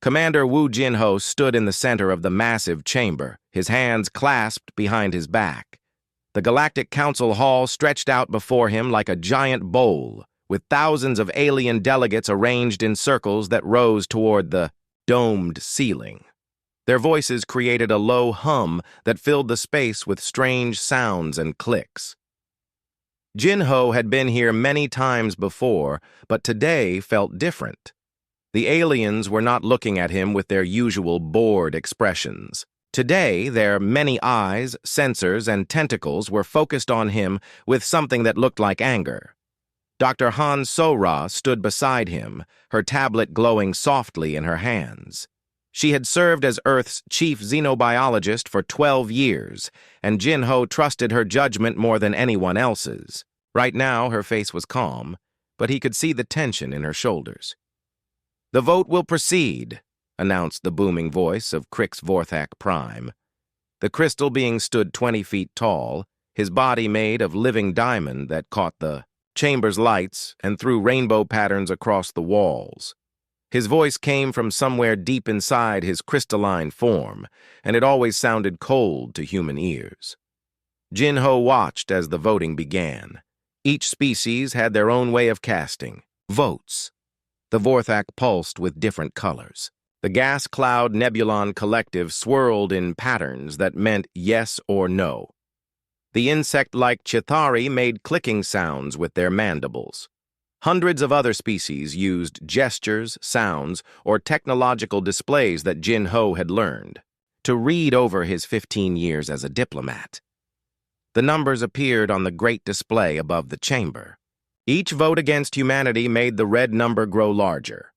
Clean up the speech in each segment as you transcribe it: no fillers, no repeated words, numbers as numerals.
Commander Wu Jinho stood in the center of the massive chamber, his hands clasped behind his back. The Galactic Council Hall stretched out before him like a giant bowl, with thousands of alien delegates arranged in circles that rose toward the domed ceiling. Their voices created a low hum that filled the space with strange sounds and clicks. Jinho had been here many times before, but today felt different. The aliens were not looking at him with their usual bored expressions. Today, their many eyes, sensors, and tentacles were focused on him with something that looked like anger. Dr. Han So-Ra stood beside him, her tablet glowing softly in her hands. She had served as Earth's chief xenobiologist for 12 years, and Jinho trusted her judgment more than anyone else's. Right now, her face was calm, but he could see the tension in her shoulders. "The vote will proceed," announced the booming voice of Crix Vorthak Prime. The crystal being stood 20 feet tall, his body made of living diamond that caught the chamber's lights and threw rainbow patterns across the walls. His voice came from somewhere deep inside his crystalline form, and it always sounded cold to human ears. Jinho watched as the voting began. Each species had their own way of casting votes. The Vorthak pulsed with different colors. The gas cloud nebulon collective swirled in patterns that meant yes or no. The insect-like Chithari made clicking sounds with their mandibles. Hundreds of other species used gestures, sounds, or technological displays that Jinho had learned to read over his 15 years as a diplomat. The numbers appeared on the great display above the chamber. Each vote against humanity made the red number grow larger.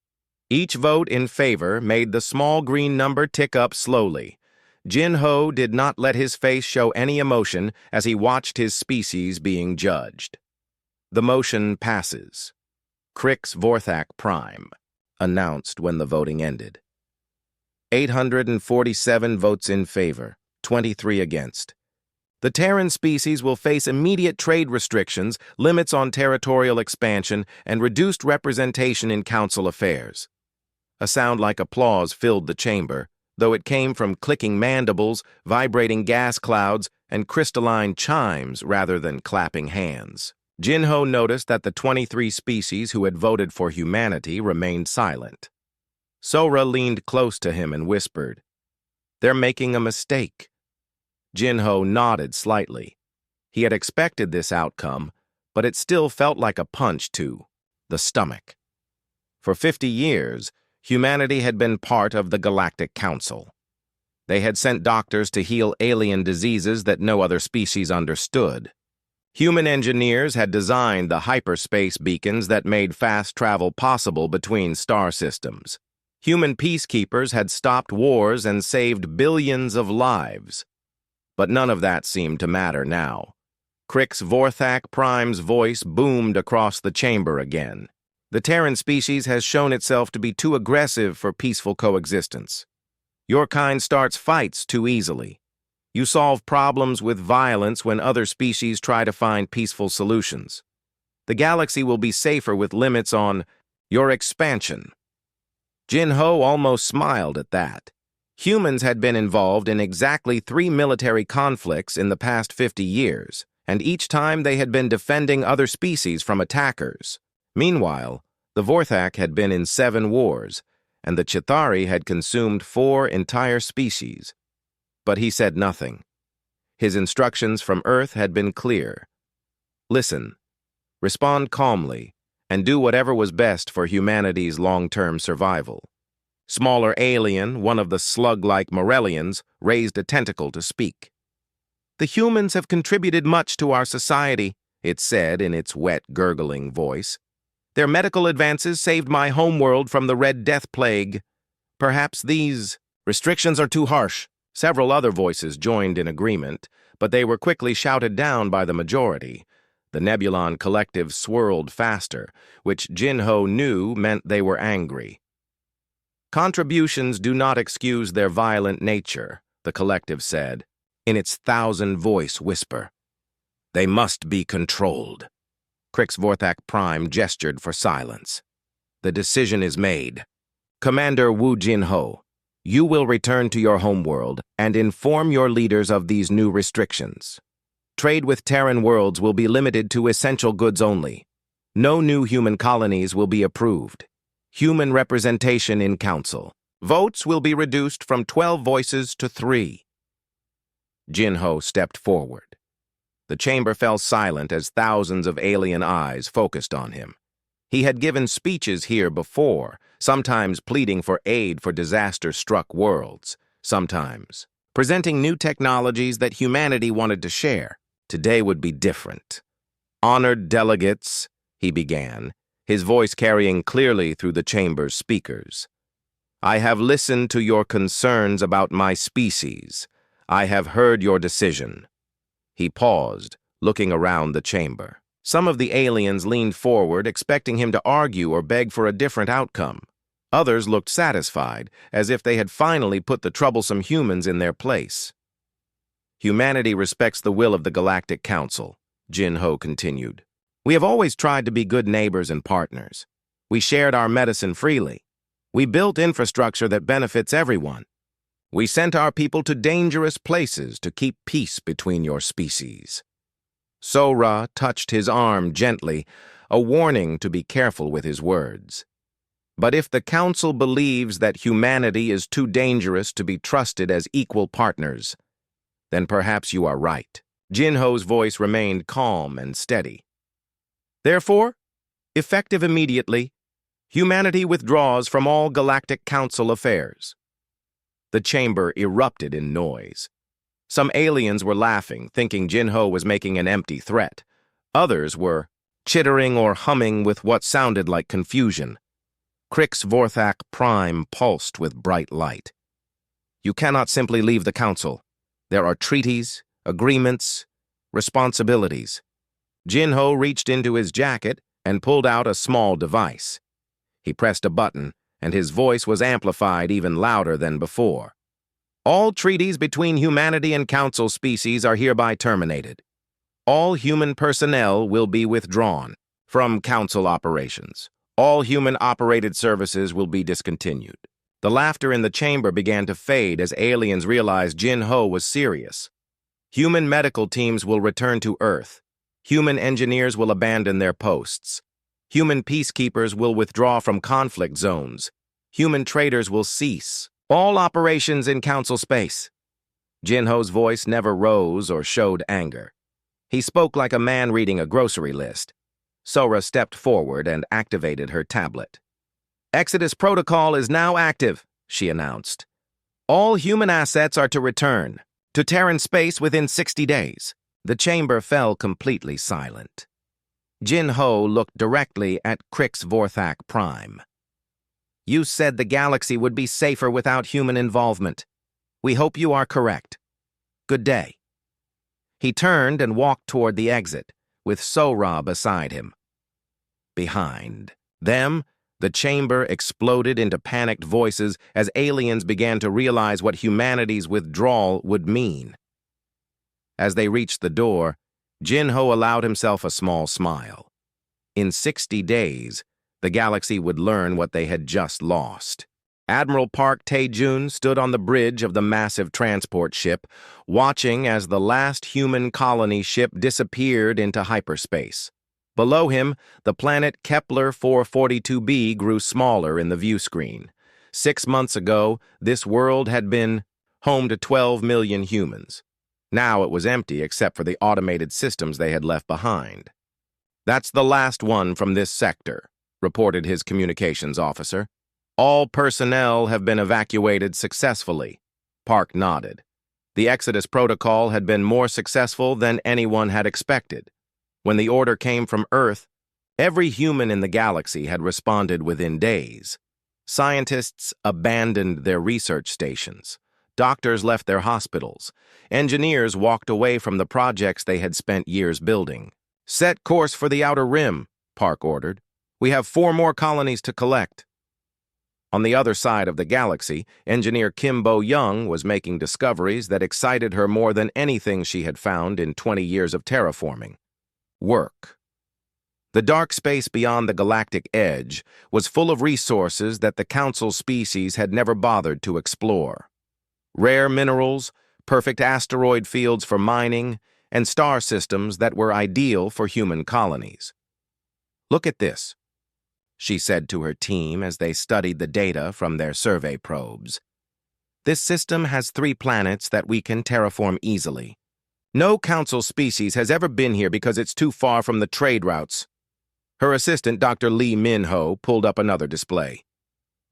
Each vote in favor made the small green number tick up slowly. Jinho did not let his face show any emotion as he watched his species being judged. "The motion passes." Crix Vorthak Prime announced when the voting ended. 847 votes in favor, 23 against. The Terran species will face immediate trade restrictions, limits on territorial expansion, and reduced representation in council affairs. A sound like applause filled the chamber, though it came from clicking mandibles, vibrating gas clouds, and crystalline chimes rather than clapping hands. Jinho noticed that the 23 species who had voted for humanity remained silent. So-Ra leaned close to him and whispered, "They're making a mistake." Jinho nodded slightly. He had expected this outcome, but it still felt like a punch to the stomach. For 50 years, humanity had been part of the Galactic Council. They had sent doctors to heal alien diseases that no other species understood. Human engineers had designed the hyperspace beacons that made fast travel possible between star systems. Human peacekeepers had stopped wars and saved billions of lives. But none of that seemed to matter now. Crix Vorthak Prime's voice boomed across the chamber again. "The Terran species has shown itself to be too aggressive for peaceful coexistence. Your kind starts fights too easily. You solve problems with violence when other species try to find peaceful solutions. The galaxy will be safer with limits on your expansion." Jinho almost smiled at that. Humans had been involved in exactly 3 military conflicts in the past 50 years, and each time they had been defending other species from attackers. Meanwhile, the Vorthak had been in 7 wars, and the Chithari had consumed 4 entire species. But he said nothing. His instructions from Earth had been clear. Listen, respond calmly, and do whatever was best for humanity's long-term survival. Smaller alien, one of the slug-like Morellians, raised a tentacle to speak. "The humans have contributed much to our society," it said in its wet, gurgling voice. "Their medical advances saved my homeworld from the Red Death Plague. Perhaps these restrictions are too harsh." Several other voices joined in agreement, but they were quickly shouted down by the majority. The Nebulon collective swirled faster, which Jinho knew meant they were angry. "Contributions do not excuse their violent nature," the collective said, in its 1,000-voice whisper. "They must be controlled." Crix Vorthak Prime gestured for silence. "The decision is made. Commander Wu Jinho, you will return to your homeworld and inform your leaders of these new restrictions. Trade with Terran worlds will be limited to essential goods only. No new human colonies will be approved. Human representation in council. Votes will be reduced from 12 voices to 3. Jinho stepped forward. The chamber fell silent as thousands of alien eyes focused on him. He had given speeches here before, sometimes pleading for aid for disaster-struck worlds, sometimes presenting new technologies that humanity wanted to share. Today would be different. Honored delegates, he began, his voice carrying clearly through the chamber's speakers. I have listened to your concerns about my species. I have heard your decision. He paused, looking around the chamber. Some of the aliens leaned forward, expecting him to argue or beg for a different outcome. Others looked satisfied, as if they had finally put the troublesome humans in their place. Humanity respects the will of the Galactic Council, Jinho continued. We have always tried to be good neighbors and partners. We shared our medicine freely. We built infrastructure that benefits everyone. We sent our people to dangerous places to keep peace between your species. Sora touched his arm gently, a warning to be careful with his words. But if the Council believes that humanity is too dangerous to be trusted as equal partners, then perhaps you are right. Jinho's voice remained calm and steady. Therefore, effective immediately, humanity withdraws from all Galactic Council affairs. The chamber erupted in noise. Some aliens were laughing, thinking Jinho was making an empty threat. Others were chittering or humming with what sounded like confusion. Crix Vorthak Prime pulsed with bright light. You cannot simply leave the Council. There are treaties, agreements, responsibilities. Jinho reached into his jacket and pulled out a small device. He pressed a button, and his voice was amplified even louder than before. All treaties between humanity and Council species are hereby terminated. All human personnel will be withdrawn from Council operations. All human-operated services will be discontinued. The laughter in the chamber began to fade as aliens realized Jinho was serious. Human medical teams will return to Earth. Human engineers will abandon their posts. Human peacekeepers will withdraw from conflict zones. Human traders will cease all operations in Council space. Jinho's voice never rose or showed anger. He spoke like a man reading a grocery list. Sora stepped forward and activated her tablet. Exodus Protocol is now active, she announced. All human assets are to return to Terran space within 60 days. The chamber fell completely silent. Jinho looked directly at Crix Vorthak Prime. You said the galaxy would be safer without human involvement. We hope you are correct. Good day. He turned and walked toward the exit, with Sora beside him. Behind them, the chamber exploded into panicked voices as aliens began to realize what humanity's withdrawal would mean. As they reached the door, Jinho allowed himself a small smile. In 60 days, the galaxy would learn what they had just lost. Admiral Park Tae-jun stood on the bridge of the massive transport ship, watching as the last human colony ship disappeared into hyperspace. Below him, the planet Kepler 442b grew smaller in the view screen. 6 months ago, this world had been home to 12 million humans. Now it was empty except for the automated systems they had left behind. That's the last one from this sector, reported his communications officer. All personnel have been evacuated successfully. Park nodded. The Exodus Protocol had been more successful than anyone had expected. When the order came from Earth, every human in the galaxy had responded within days. Scientists abandoned their research stations. Doctors left their hospitals. Engineers walked away from the projects they had spent years building. Set course for the Outer Rim, Park ordered. We have 4 more colonies to collect. On the other side of the galaxy, engineer Kim Bo-young was making discoveries that excited her more than anything she had found in 20 years of terraforming. Work. The dark space beyond the galactic edge was full of resources that the Council species had never bothered to explore. Rare minerals, perfect asteroid fields for mining, and star systems that were ideal for human colonies. "Look at this," she said to her team as they studied the data from their survey probes. "This system has 3 planets that we can terraform easily. No Council species has ever been here because it's too far from the trade routes." Her assistant, Dr. Lee Min-ho, pulled up another display.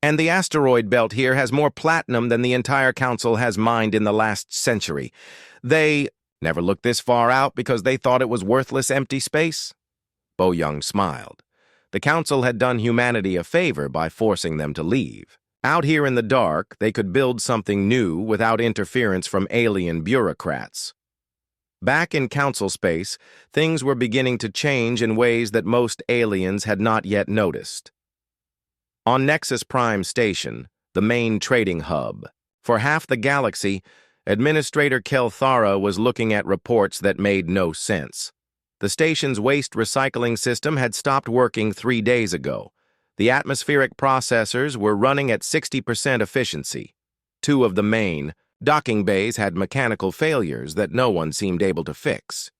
"And the asteroid belt here has more platinum than the entire Council has mined in the last century. They never looked this far out because they thought it was worthless empty space." Bo-young smiled. The Council had done humanity a favor by forcing them to leave. Out here in the dark, they could build something new without interference from alien bureaucrats. Back in Council space, things were beginning to change in ways that most aliens had not yet noticed. On Nexus Prime Station, the main trading hub, for half the galaxy, Administrator Kelthara was looking at reports that made no sense. The station's waste recycling system had stopped working 3 days ago. The atmospheric processors were running at 60% efficiency. 2 of the main docking bays had mechanical failures that no one seemed able to fix.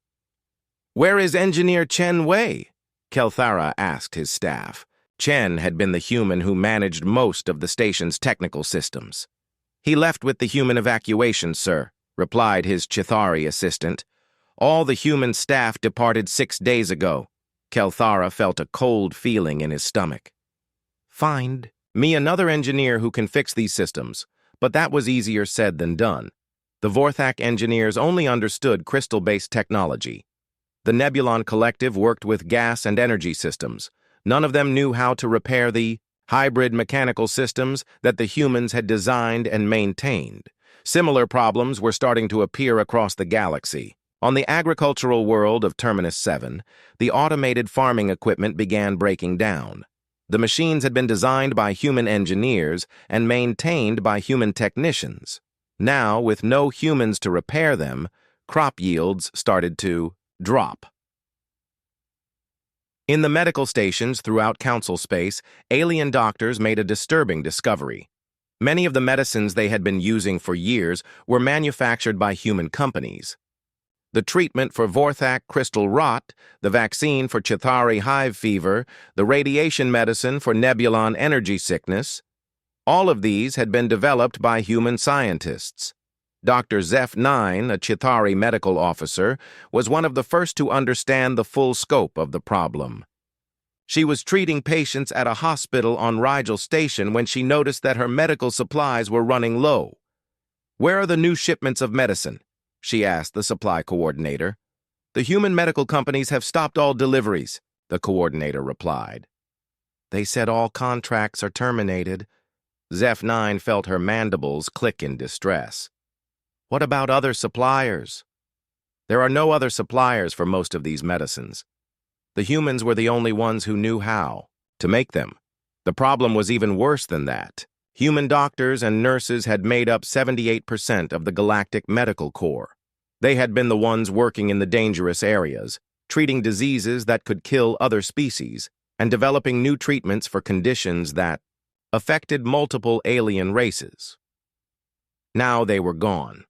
"Where is Engineer Chen Wei?" Kelthara asked his staff. Chen had been the human who managed most of the station's technical systems. "He left with the human evacuation, sir," replied his Chithari assistant. "All the human staff departed 6 days ago." Kelthara felt a cold feeling in his stomach. "Find me another engineer who can fix these systems." But that was easier said than done. The Vorthak engineers only understood crystal-based technology. The Nebulon Collective worked with gas and energy systems. None of them knew how to repair the hybrid mechanical systems that the humans had designed and maintained. Similar problems were starting to appear across the galaxy. On the agricultural world of Terminus 7, the automated farming equipment began breaking down. The machines had been designed by human engineers and maintained by human technicians. Now, with no humans to repair them, crop yields started to drop. In the medical stations throughout Council space, alien doctors made a disturbing discovery. Many of the medicines they had been using for years were manufactured by human companies. The treatment for Vorthak crystal rot, the vaccine for Chithari hive fever, the radiation medicine for Nebulon energy sickness, all of these had been developed by human scientists. Dr. Zeph 9, a Chithari medical officer, was one of the first to understand the full scope of the problem. She was treating patients at a hospital on Rigel Station when she noticed that her medical supplies were running low. "Where are the new shipments of medicine?" she asked the supply coordinator. "The human medical companies have stopped all deliveries," the coordinator replied. "They said all contracts are terminated." Zeph 9 felt her mandibles click in distress. "What about other suppliers?" "There are no other suppliers for most of these medicines. The humans were the only ones who knew how to make them. The problem was even worse than that. Human doctors and nurses had made up 78% of the Galactic Medical Corps. They had been the ones working in the dangerous areas, treating diseases that could kill other species, and developing new treatments for conditions that affected multiple alien races. Now they were gone.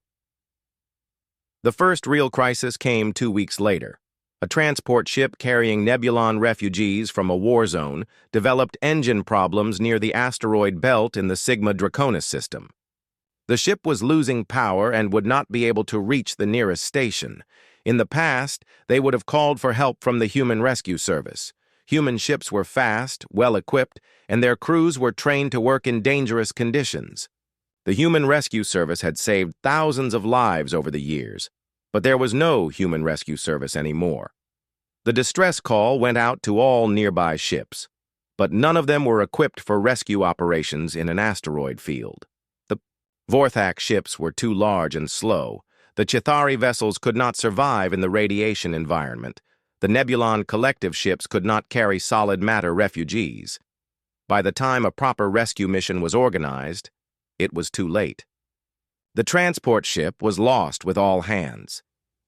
The first real crisis came 2 weeks later. A transport ship carrying Nebulon refugees from a war zone developed engine problems near the asteroid belt in the Sigma Draconis system. The ship was losing power and would not be able to reach the nearest station. In the past, they would have called for help from the Human Rescue Service. Human ships were fast, well-equipped, and their crews were trained to work in dangerous conditions. The Human Rescue Service had saved thousands of lives over the years, but there was no Human Rescue Service anymore. The distress call went out to all nearby ships, but none of them were equipped for rescue operations in an asteroid field. The Vorthak ships were too large and slow. The Chithari vessels could not survive in the radiation environment. The Nebulon collective ships could not carry solid matter refugees. By the time a proper rescue mission was organized, it was too late. The transport ship was lost with all hands.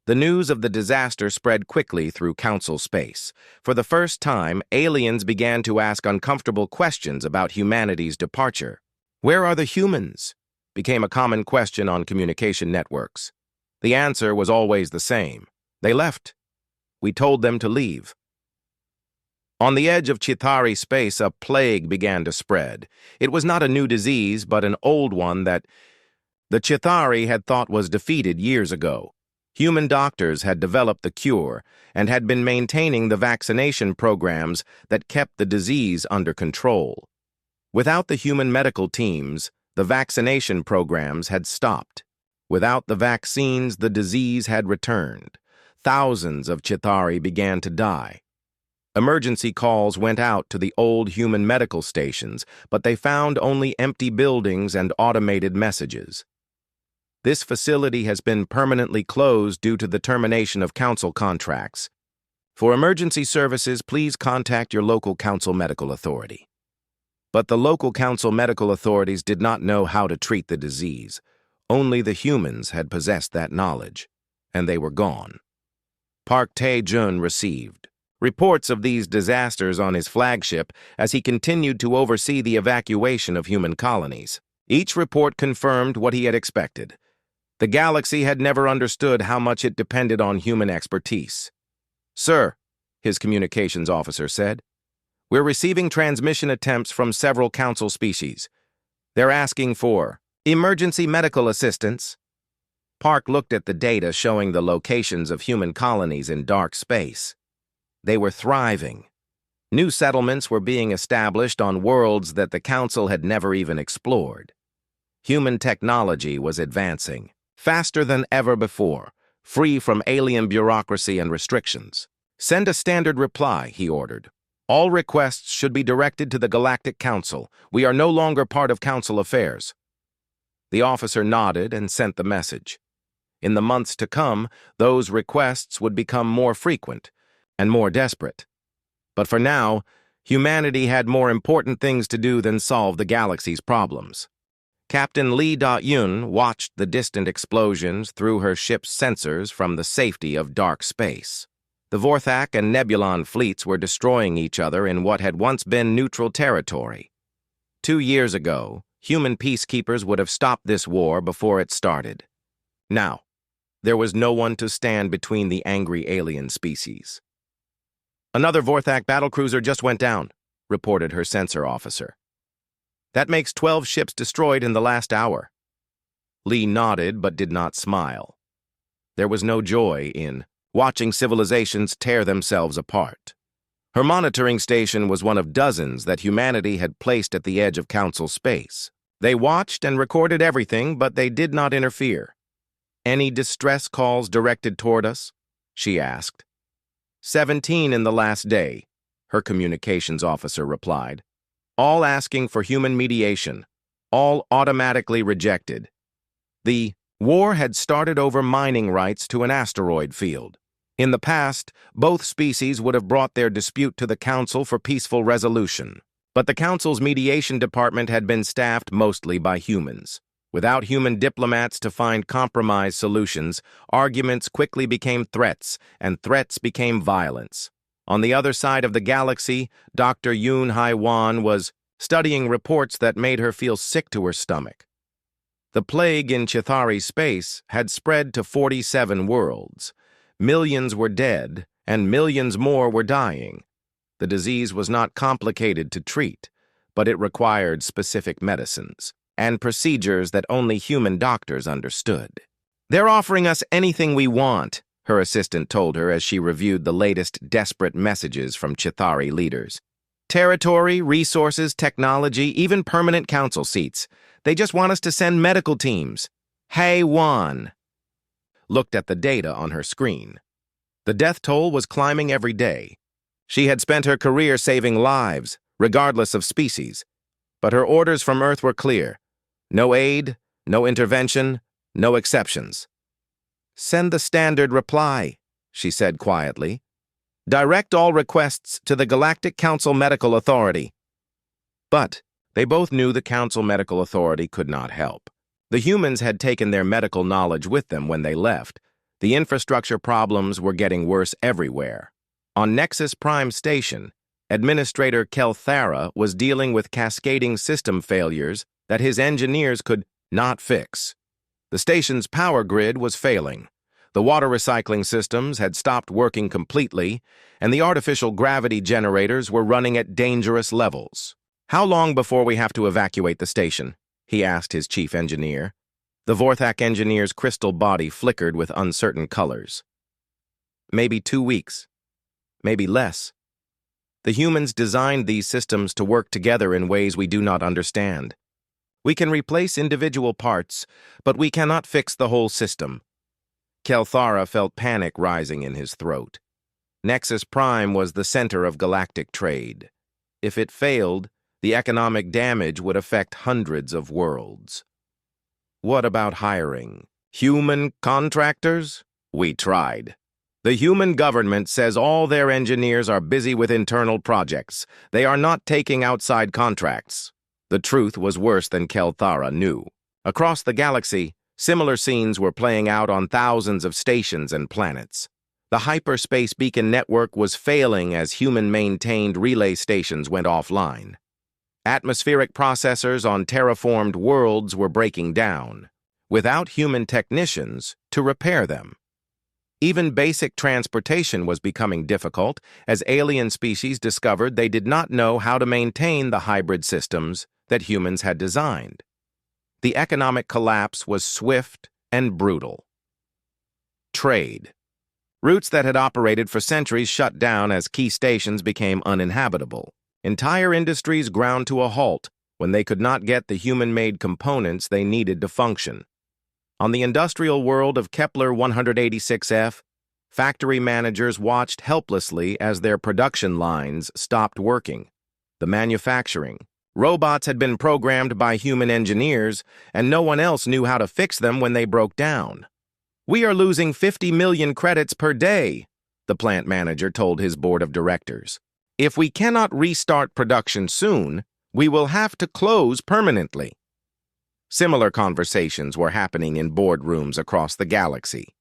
The news of the disaster spread quickly through Council space. For the first time, aliens began to ask uncomfortable questions about humanity's departure. "Where are the humans?" became a common question on communication networks. The answer was always the same. "They left. We told them to leave." On the edge of Chitauri space, a plague began to spread. It was not a new disease, but an old one that the Chitauri had thought was defeated years ago. Human doctors had developed the cure and had been maintaining the vaccination programs that kept the disease under control. Without the human medical teams, the vaccination programs had stopped. Without the vaccines, the disease had returned. Thousands of Chitauri began to die. Emergency calls went out to the old human medical stations, but they found only empty buildings and automated messages. This facility has been permanently closed due to the termination of council contracts. For emergency services, please contact your local council medical authority. But the local council medical authorities did not know how to treat the disease. Only the humans had possessed that knowledge, and they were gone. Park Tae-jun received reports of these disasters on his flagship as he continued to oversee the evacuation of human colonies. Each report confirmed what he had expected. The galaxy had never understood how much it depended on human expertise. "Sir," his communications officer said, "we're receiving transmission attempts from several council species. They're asking for emergency medical assistance." Park looked at the data showing the locations of human colonies in dark space. They were thriving. New settlements were being established on worlds that the Council had never even explored. Human technology was advancing, faster than ever before, free from alien bureaucracy and restrictions. "Send a standard reply," he ordered. "All requests should be directed to the Galactic Council. We are no longer part of Council affairs." The officer nodded and sent the message. In the months to come, those requests would become more frequent and more desperate. But for now, humanity had more important things to do than solve the galaxy's problems. Captain Lee Da-yun watched the distant explosions through her ship's sensors from the safety of dark space. The Vorthak and Nebulon fleets were destroying each other in what had once been neutral territory. 2 years ago, human peacekeepers would have stopped this war before it started. Now, there was no one to stand between the angry alien species. "Another Vorthak battlecruiser just went down," reported her sensor officer. "That makes 12 ships destroyed in the last hour." Lee nodded but did not smile. There was no joy in watching civilizations tear themselves apart. Her monitoring station was one of dozens that humanity had placed at the edge of Council space. They watched and recorded everything, but they did not interfere. "Any distress calls directed toward us?" she asked. 17 in the last day, her communications officer replied. "All asking for human mediation, all automatically rejected." The war had started over mining rights to an asteroid field. In the past, both species would have brought their dispute to the Council for peaceful resolution. But the Council's mediation department had been staffed mostly by humans. Without human diplomats to find compromise solutions, arguments quickly became threats, and threats became violence. On the other side of the galaxy, Dr. Yoon Hai-wan was studying reports that made her feel sick to her stomach. The plague in Chitauri space had spread to 47 worlds. Millions were dead, and millions more were dying. The disease was not complicated to treat, but it required specific medicines and procedures that only human doctors understood. "They're offering us anything we want," her assistant told her as she reviewed the latest desperate messages from Chitauri leaders. "Territory, resources, technology, even permanent council seats. They just want us to send medical teams." Hai-wan looked at the data on her screen. The death toll was climbing every day. She had spent her career saving lives, regardless of species. But her orders from Earth were clear. No aid, no intervention, no exceptions. "Send the standard reply," she said quietly. "Direct all requests to the Galactic Council Medical Authority." But they both knew the Council Medical Authority could not help. The humans had taken their medical knowledge with them when they left. The infrastructure problems were getting worse everywhere. On Nexus Prime Station, Administrator Kelthara was dealing with cascading system failures that his engineers could not fix. The station's power grid was failing. The water recycling systems had stopped working completely, and the artificial gravity generators were running at dangerous levels. "How long before we have to evacuate the station?" he asked his chief engineer. The Vorthak engineer's crystal body flickered with uncertain colors. "Maybe 2 weeks. Maybe less. The humans designed these systems to work together in ways we do not understand. We can replace individual parts, but we cannot fix the whole system." Kelthara felt panic rising in his throat. Nexus Prime was the center of galactic trade. If it failed, the economic damage would affect hundreds of worlds. "What about hiring? Human contractors?" "We tried. The human government says all their engineers are busy with internal projects. They are not taking outside contracts." The truth was worse than Kelthara knew. Across the galaxy, similar scenes were playing out on thousands of stations and planets. The hyperspace beacon network was failing as human-maintained relay stations went offline. Atmospheric processors on terraformed worlds were breaking down, without human technicians to repair them. Even basic transportation was becoming difficult as alien species discovered they did not know how to maintain the hybrid systems that humans had designed. The economic collapse was swift and brutal. Trade. Routes that had operated for centuries shut down as key stations became uninhabitable. Entire industries ground to a halt when they could not get the human-made components they needed to function. On the industrial world of Kepler 186f, factory managers watched helplessly as their production lines stopped working. The manufacturing. Robots had been programmed by human engineers, and no one else knew how to fix them when they broke down. "We are losing 50 million credits per day," the plant manager told his board of directors. "If we cannot restart production soon, we will have to close permanently." Similar conversations were happening in boardrooms across the galaxy.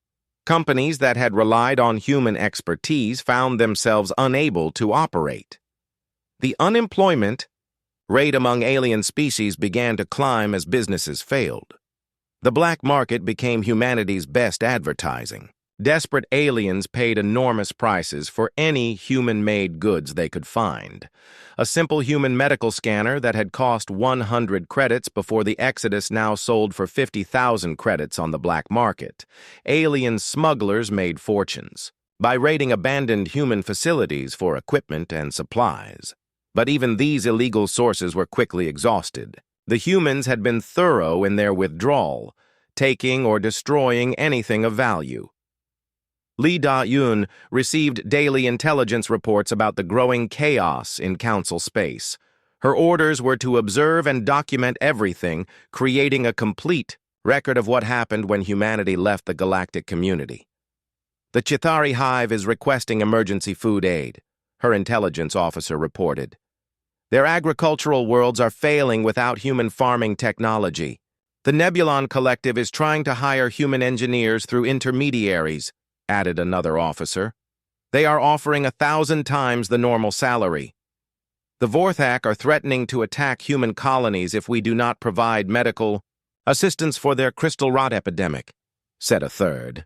Companies that had relied on human expertise found themselves unable to operate. The unemployment rate among alien species began to climb as businesses failed. The black market became humanity's best advertising. Desperate aliens paid enormous prices for any human-made goods they could find. A simple human medical scanner that had cost 100 credits before the Exodus now sold for 50,000 credits on the black market. Alien smugglers made fortunes by raiding abandoned human facilities for equipment and supplies. But even these illegal sources were quickly exhausted. The humans had been thorough in their withdrawal, taking or destroying anything of value. Lee Da-Yun received daily intelligence reports about the growing chaos in Council space. Her orders were to observe and document everything, creating a complete record of what happened when humanity left the galactic community. "The Chithari Hive is requesting emergency food aid," her intelligence officer reported. "Their agricultural worlds are failing without human farming technology. The Nebulon Collective is trying to hire human engineers through intermediaries," added another officer. "They are offering 1,000 times the normal salary. The Vorthak are threatening to attack human colonies if we do not provide medical assistance for their crystal rot epidemic," said a third.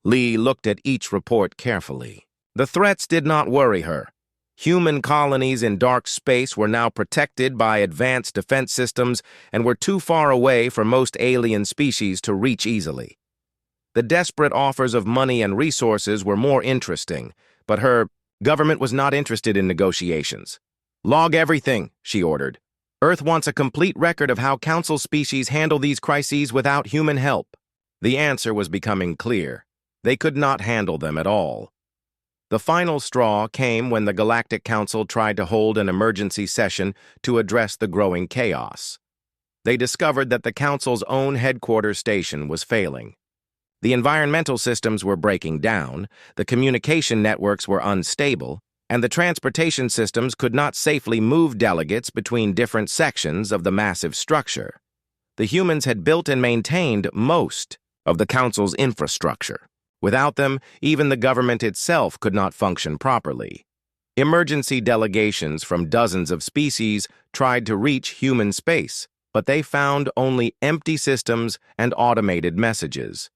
Lee looked at each report carefully. The threats did not worry her. Human colonies in dark space were now protected by advanced defense systems and were too far away for most alien species to reach easily. The desperate offers of money and resources were more interesting, but her government was not interested in negotiations. "Log everything," she ordered. "Earth wants a complete record of how Council species handle these crises without human help." The answer was becoming clear. They could not handle them at all. The final straw came when the Galactic Council tried to hold an emergency session to address the growing chaos. They discovered that the Council's own headquarters station was failing. The environmental systems were breaking down, the communication networks were unstable, and the transportation systems could not safely move delegates between different sections of the massive structure. The humans had built and maintained most of the Council's infrastructure. Without them, even the government itself could not function properly. Emergency delegations from dozens of species tried to reach human space, but they found only empty systems and automated messages.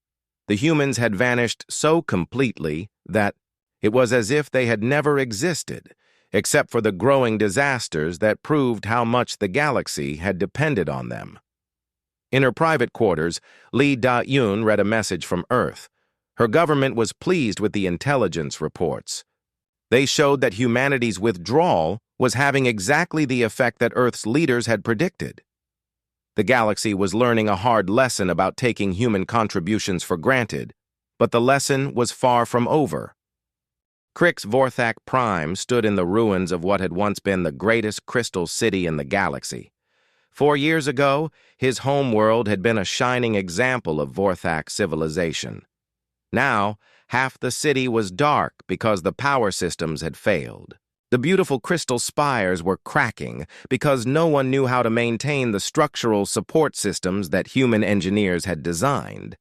The humans had vanished so completely that it was as if they had never existed, except for the growing disasters that proved how much the galaxy had depended on them. In her private quarters, Lee Da-Yun read a message from Earth. Her government was pleased with the intelligence reports. They showed that humanity's withdrawal was having exactly the effect that Earth's leaders had predicted. The galaxy was learning a hard lesson about taking human contributions for granted, but the lesson was far from over. Crix Vorthak Prime stood in the ruins of what had once been the greatest crystal city in the galaxy. 4 years ago, his homeworld had been a shining example of Vorthak civilization. Now, half the city was dark because the power systems had failed. The beautiful crystal spires were cracking because no one knew how to maintain the structural support systems that human engineers had designed.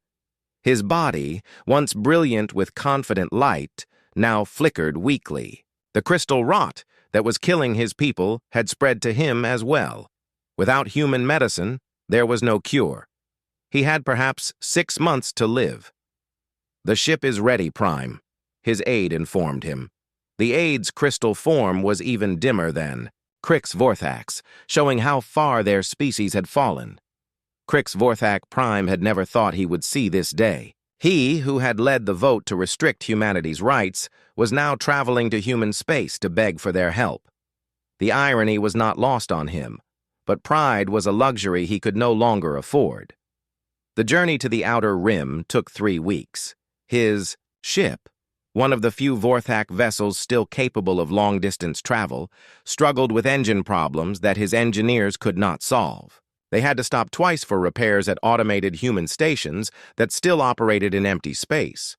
His body, once brilliant with confident light, now flickered weakly. The crystal rot that was killing his people had spread to him as well. Without human medicine, there was no cure. He had perhaps 6 months to live. "The ship is ready, Prime," his aide informed him. The aide's crystal form was even dimmer than Crix Vorthak's, showing how far their species had fallen. Crix Vorthak Prime had never thought he would see this day. He, who had led the vote to restrict humanity's rights, was now traveling to human space to beg for their help. The irony was not lost on him, but pride was a luxury he could no longer afford. The journey to the outer rim took 3 weeks. His ship, one of the few Vorthak vessels still capable of long-distance travel, struggled with engine problems that his engineers could not solve. They had to stop twice for repairs at automated human stations that still operated in empty space.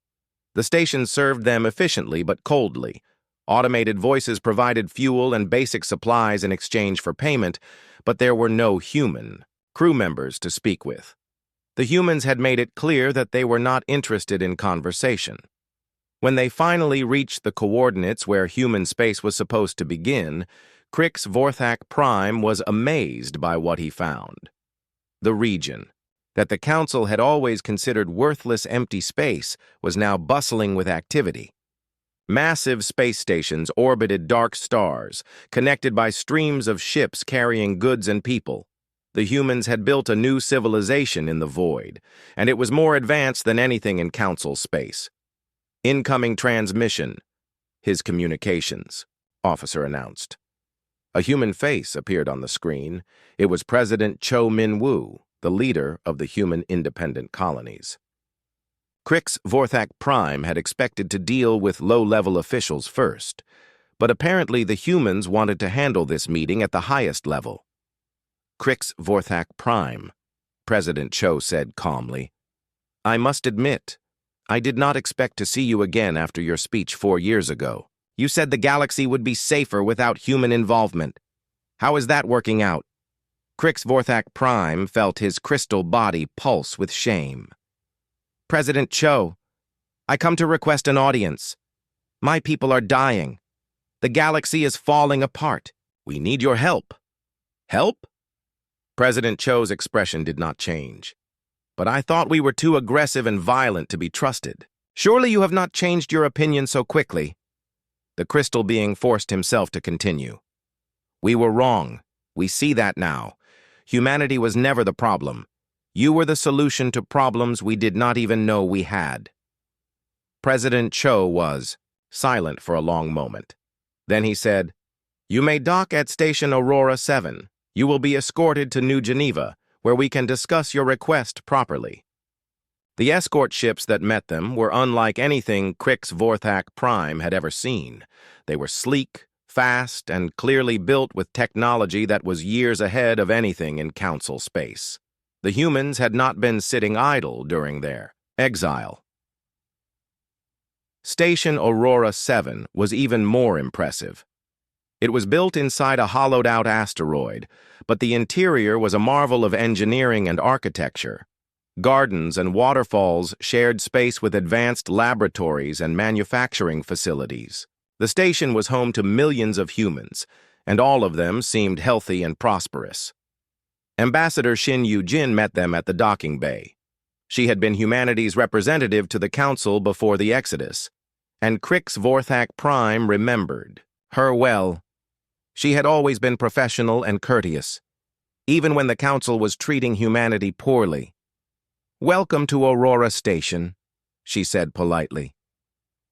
The stations served them efficiently but coldly. Automated voices provided fuel and basic supplies in exchange for payment, but there were no human crew members to speak with. The humans had made it clear that they were not interested in conversation. When they finally reached the coordinates where human space was supposed to begin, Crix Vorthak Prime was amazed by what he found. The region, that the Council had always considered worthless empty space, was now bustling with activity. Massive space stations orbited dark stars, connected by streams of ships carrying goods and people. The humans had built a new civilization in the void, and it was more advanced than anything in Council space. "Incoming transmission," his communications officer announced. A human face appeared on the screen. It was President Cho Min-woo, the leader of the human independent colonies. Crix Vorthak Prime had expected to deal with low-level officials first, but apparently the humans wanted to handle this meeting at the highest level. "Crix Vorthak Prime," President Cho said calmly. "I must admit, I did not expect to see you again after your speech 4 years ago. You said the galaxy would be safer without human involvement. How is that working out?" Crix Vorthak Prime felt his crystal body pulse with shame. "President Cho, I come to request an audience. My people are dying. The galaxy is falling apart. We need your help." "Help?" President Cho's expression did not change. "But I thought we were too aggressive and violent to be trusted. Surely you have not changed your opinion so quickly." The crystal being forced himself to continue. "We were wrong. We see that now. Humanity was never the problem. You were the solution to problems we did not even know we had." President Cho was silent for a long moment. Then he said, "You may dock at Station Aurora 7. You will be escorted to New Geneva, where we can discuss your request properly." The escort ships that met them were unlike anything Crix Vorthak Prime had ever seen. They were sleek, fast, and clearly built with technology that was years ahead of anything in Council space. The humans had not been sitting idle during their exile. Station Aurora 7 was even more impressive. It was built inside a hollowed-out asteroid, but the interior was a marvel of engineering and architecture. Gardens and waterfalls shared space with advanced laboratories and manufacturing facilities. The station was home to millions of humans, and all of them seemed healthy and prosperous. Ambassador Shin Yu-jin met them at the docking bay. She had been humanity's representative to the Council before the Exodus, and Crix Vorthak Prime remembered her well. She had always been professional and courteous, even when the Council was treating humanity poorly. "Welcome to Aurora Station," she said politely.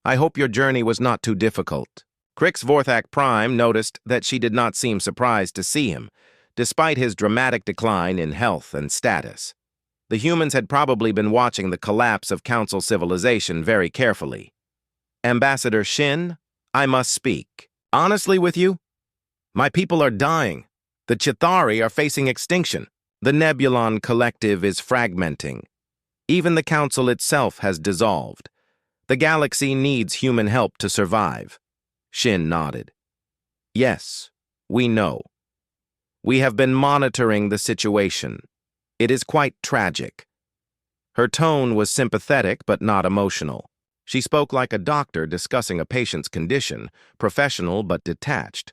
"I hope your journey was not too difficult." Crix Vorthak Prime noticed that she did not seem surprised to see him, despite his dramatic decline in health and status. The humans had probably been watching the collapse of Council civilization very carefully. "Ambassador Shin, I must speak honestly with you. My people are dying. The Chithari are facing extinction. The Nebulon Collective is fragmenting. Even the Council itself has dissolved. The galaxy needs human help to survive." Shin nodded. "Yes, we know. We have been monitoring the situation. It is quite tragic." Her tone was sympathetic but not emotional. She spoke like a doctor discussing a patient's condition, professional but detached.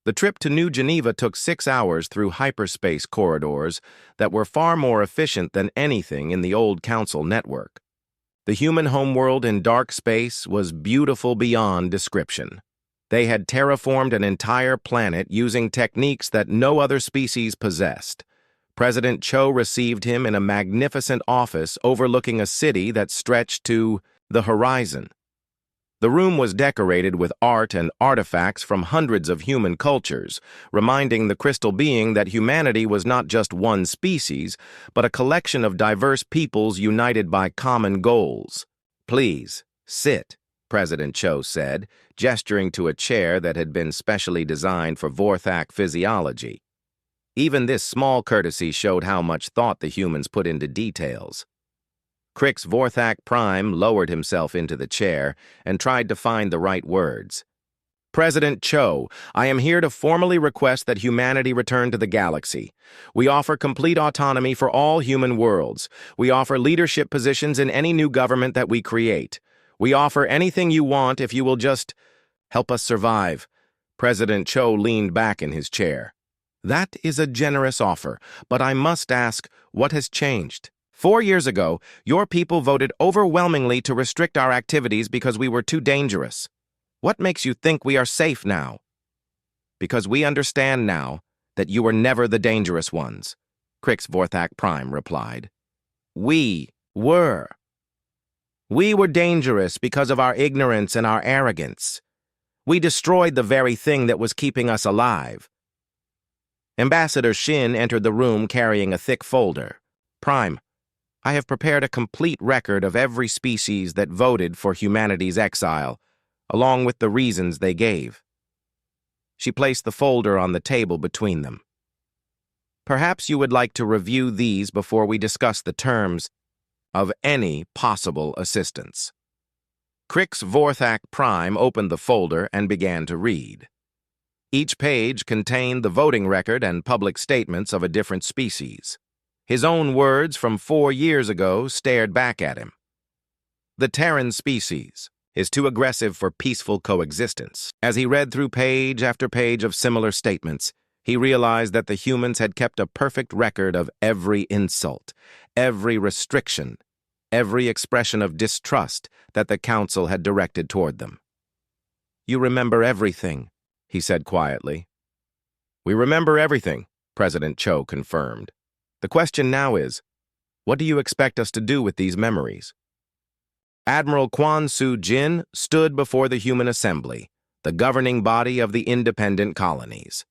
The trip to New Geneva took 6 hours through hyperspace corridors that were far more efficient than anything in the old Council network. The human homeworld in dark space was beautiful beyond description. They had terraformed an entire planet using techniques that no other species possessed. President Cho received him in a magnificent office overlooking a city that stretched to the horizon. The room was decorated with art and artifacts from hundreds of human cultures, reminding the crystal being that humanity was not just one species, but a collection of diverse peoples united by common goals. "Please, sit," President Cho said, gesturing to a chair that had been specially designed for Vorthak physiology. Even this small courtesy showed how much thought the humans put into details. Crix Vorthak Prime lowered himself into the chair and tried to find the right words. "President Cho, I am here to formally request that humanity return to the galaxy. We offer complete autonomy for all human worlds. We offer leadership positions in any new government that we create. We offer anything you want if you will just help us survive." President Cho leaned back in his chair. "That is a generous offer, but I must ask, what has changed? 4 years ago, your people voted overwhelmingly to restrict our activities because we were too dangerous. What makes you think we are safe now?" "Because we understand now that you were never the dangerous ones," Crix Vorthak Prime replied. We were. We were dangerous because of our ignorance and our arrogance. We destroyed the very thing that was keeping us alive." Ambassador Shin entered the room carrying a thick folder. "Prime, I have prepared a complete record of every species that voted for humanity's exile, along with the reasons they gave." She placed the folder on the table between them. "Perhaps you would like to review these before we discuss the terms of any possible assistance." Crix Vorthak Prime opened the folder and began to read. Each page contained the voting record and public statements of a different species. His own words from 4 years ago stared back at him. "The Terran species is too aggressive for peaceful coexistence." As he read through page after page of similar statements, he realized that the humans had kept a perfect record of every insult, every restriction, every expression of distrust that the Council had directed toward them. "You remember everything," he said quietly. "We remember everything," President Cho confirmed. "The question now is, what do you expect us to do with these memories?" Admiral Quan Su-jin stood before the Human Assembly, the governing body of the independent colonies.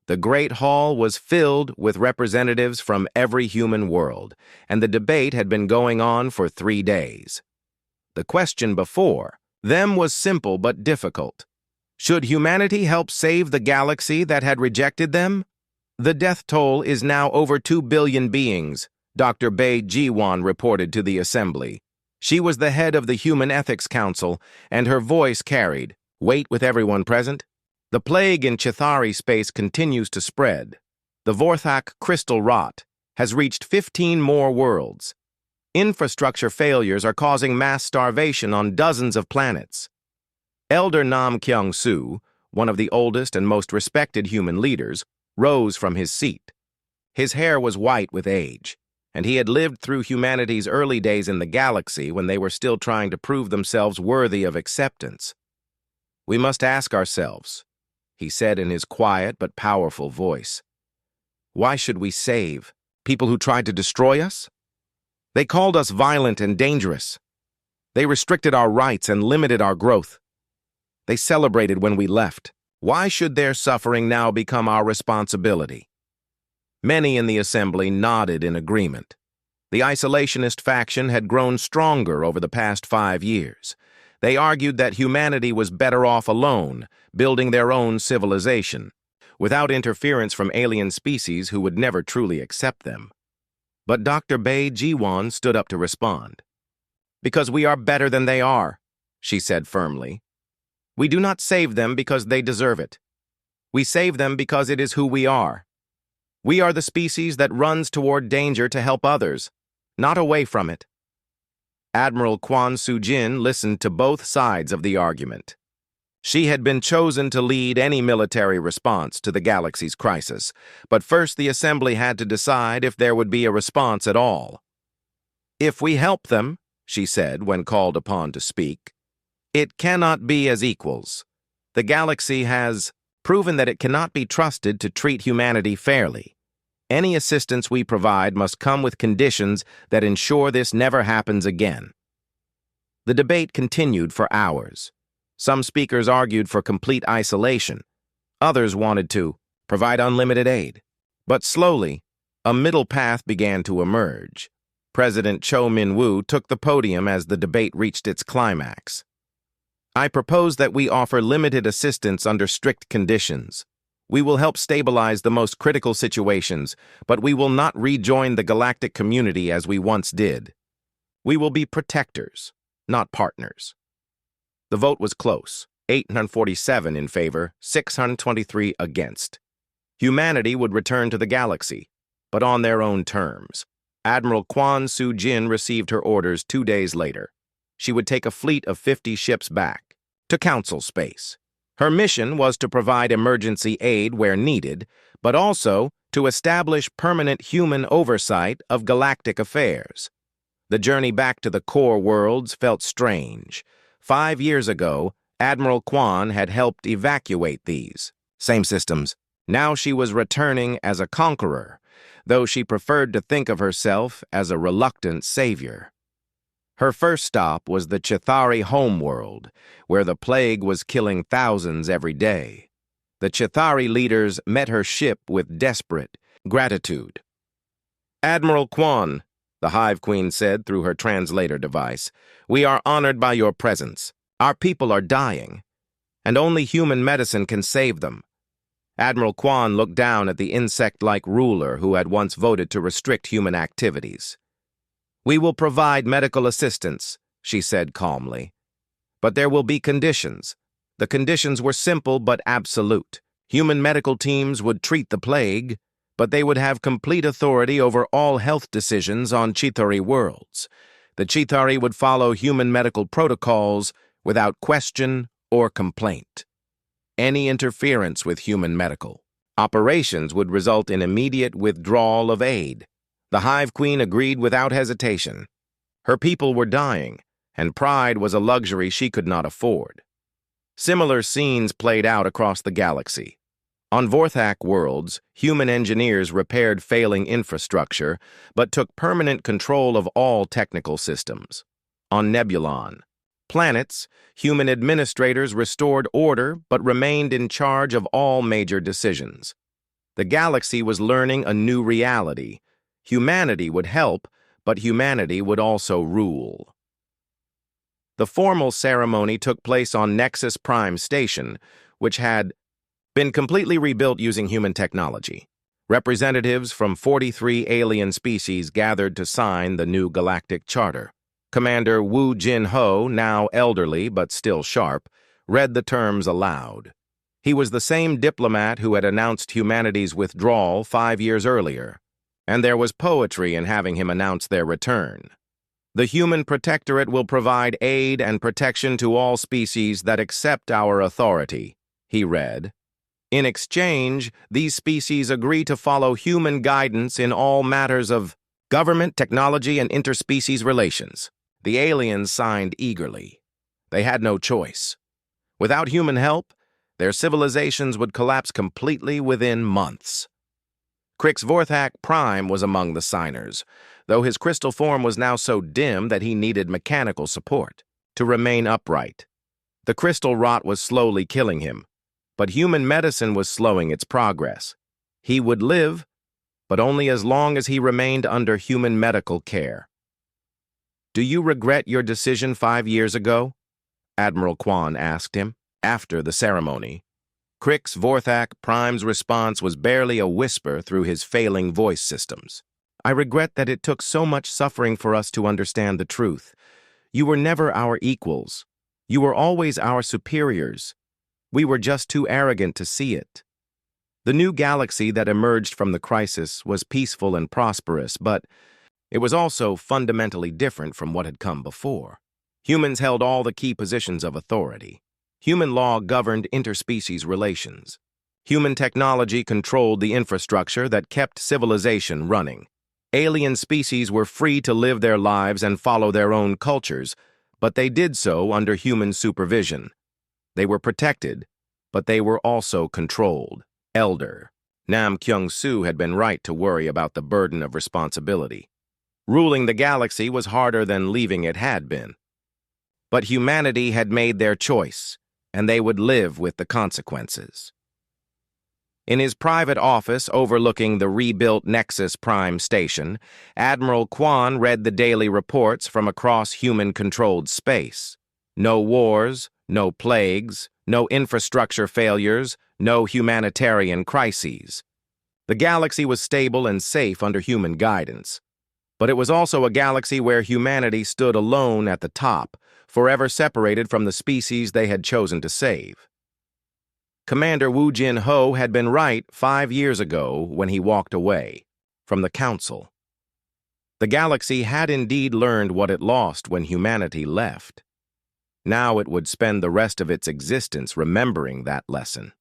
The Great Hall was filled with representatives from every human world, and the debate had been going on for 3 days. The question before them was simple but difficult. Should humanity help save the galaxy that had rejected them? "The death toll is now over 2 billion beings," Dr. Bei Jiwan reported to the Assembly. She was the head of the Human Ethics Council, and her voice carried weight with everyone present. "The plague in Chithari space continues to spread. The Vorthak crystal rot, has reached 15 more worlds. Infrastructure failures are causing mass starvation on dozens of planets. Elder Nam Kyung-soo, one of the oldest and most respected human leaders, rose from his seat. His hair was white with age, and he had lived through humanity's early days in the galaxy when they were still trying to prove themselves worthy of acceptance. "We must ask ourselves," he said in his quiet but powerful voice. "Why should we save people who tried to destroy us? They called us violent and dangerous. They restricted our rights and limited our growth. They celebrated when we left. Why should their suffering now become our responsibility?" Many in the assembly nodded in agreement. The isolationist faction had grown stronger over the past 5 years. They argued that humanity was better off alone, building their own civilization, without interference from alien species who would never truly accept them. But Dr. Bae Ji-won stood up to respond. "Because we are better than they are," she said firmly. "We do not save them because they deserve it. We save them because it is who we are. We are the species that runs toward danger to help others, not away from it." Admiral Kwon Soo-jin listened to both sides of the argument. She had been chosen to lead any military response to the galaxy's crisis, but first the assembly had to decide if there would be a response at all. "If we help them," she said when called upon to speak, "it cannot be as equals. The galaxy has proven that it cannot be trusted to treat humanity fairly. Any assistance we provide must come with conditions that ensure this never happens again." The debate continued for hours. Some speakers argued for complete isolation. Others wanted to provide unlimited aid. But slowly, a middle path began to emerge. President Cho Min-woo took the podium as the debate reached its climax. "I propose that we offer limited assistance under strict conditions. We will help stabilize the most critical situations, but we will not rejoin the galactic community as we once did. We will be protectors, not partners." The vote was close, 847 in favor, 623 against. Humanity would return to the galaxy, but on their own terms. Admiral Kwon Soo-jin received her orders 2 days later. She would take a fleet of 50 ships back to Council space. Her mission was to provide emergency aid where needed, but also to establish permanent human oversight of galactic affairs. The journey back to the core worlds felt strange. 5 years ago, Admiral Kwon had helped evacuate these same systems. Now she was returning as a conqueror, though she preferred to think of herself as a reluctant savior. Her first stop was the Chitauri homeworld, where the plague was killing thousands every day. The Chitauri leaders met her ship with desperate gratitude. "Admiral Kwon," the Hive Queen said through her translator device, "we are honored by your presence. Our people are dying, and only human medicine can save them." Admiral Kwon looked down at the insect-like ruler who had once voted to restrict human activities. "We will provide medical assistance," she said calmly. "But there will be conditions. The conditions were simple but absolute. Human medical teams would treat the plague, but they would have complete authority over all health decisions on Chitauri worlds. The Chitauri would follow human medical protocols without question or complaint. Any interference with human medical operations would result in immediate withdrawal of aid." The Hive Queen agreed without hesitation. Her people were dying, and pride was a luxury she could not afford. Similar scenes played out across the galaxy. On Vorthak worlds, human engineers repaired failing infrastructure, but took permanent control of all technical systems. On Nebulon planets, human administrators restored order but remained in charge of all major decisions. The galaxy was learning a new reality. Humanity would help, but humanity would also rule. The formal ceremony took place on Nexus Prime Station, which had been completely rebuilt using human technology. Representatives from 43 alien species gathered to sign the new galactic charter. Commander Woo Jin-ho, now elderly but still sharp, read the terms aloud. He was the same diplomat who had announced humanity's withdrawal 5 years earlier. And there was poetry in having him announce their return. The Human Protectorate will provide aid and protection to all species that accept our authority, he read. In exchange, these species agree to follow human guidance in all matters of government, technology, and interspecies relations. The aliens signed eagerly. They had no choice. Without human help, their civilizations would collapse completely within months. Crix Vorthak Prime was among the signers, though his crystal form was now so dim that he needed mechanical support to remain upright. The crystal rot was slowly killing him, but human medicine was slowing its progress. He would live, but only as long as he remained under human medical care. "Do you regret your decision 5 years ago?" Admiral Quan asked him, after the ceremony. Crix Vorthak Prime's response was barely a whisper through his failing voice systems. "I regret that it took so much suffering for us to understand the truth. You were never our equals. You were always our superiors. We were just too arrogant to see it." The new galaxy that emerged from the crisis was peaceful and prosperous, but it was also fundamentally different from what had come before. Humans held all the key positions of authority. Human law governed interspecies relations. Human technology controlled the infrastructure that kept civilization running. Alien species were free to live their lives and follow their own cultures, but they did so under human supervision. They were protected, but they were also controlled. Elder Nam Kyung-soo had been right to worry about the burden of responsibility. Ruling the galaxy was harder than leaving it had been. But humanity had made their choice, and they would live with the consequences. In his private office overlooking the rebuilt Nexus Prime station, Admiral Quan read the daily reports from across human-controlled space. No wars, no plagues, no infrastructure failures, no humanitarian crises. The galaxy was stable and safe under human guidance. But it was also a galaxy where humanity stood alone at the top, forever separated from the species they had chosen to save. Commander Wu Jin-ho had been right 5 years ago when he walked away from the Council. The galaxy had indeed learned what it lost when humanity left. Now it would spend the rest of its existence remembering that lesson.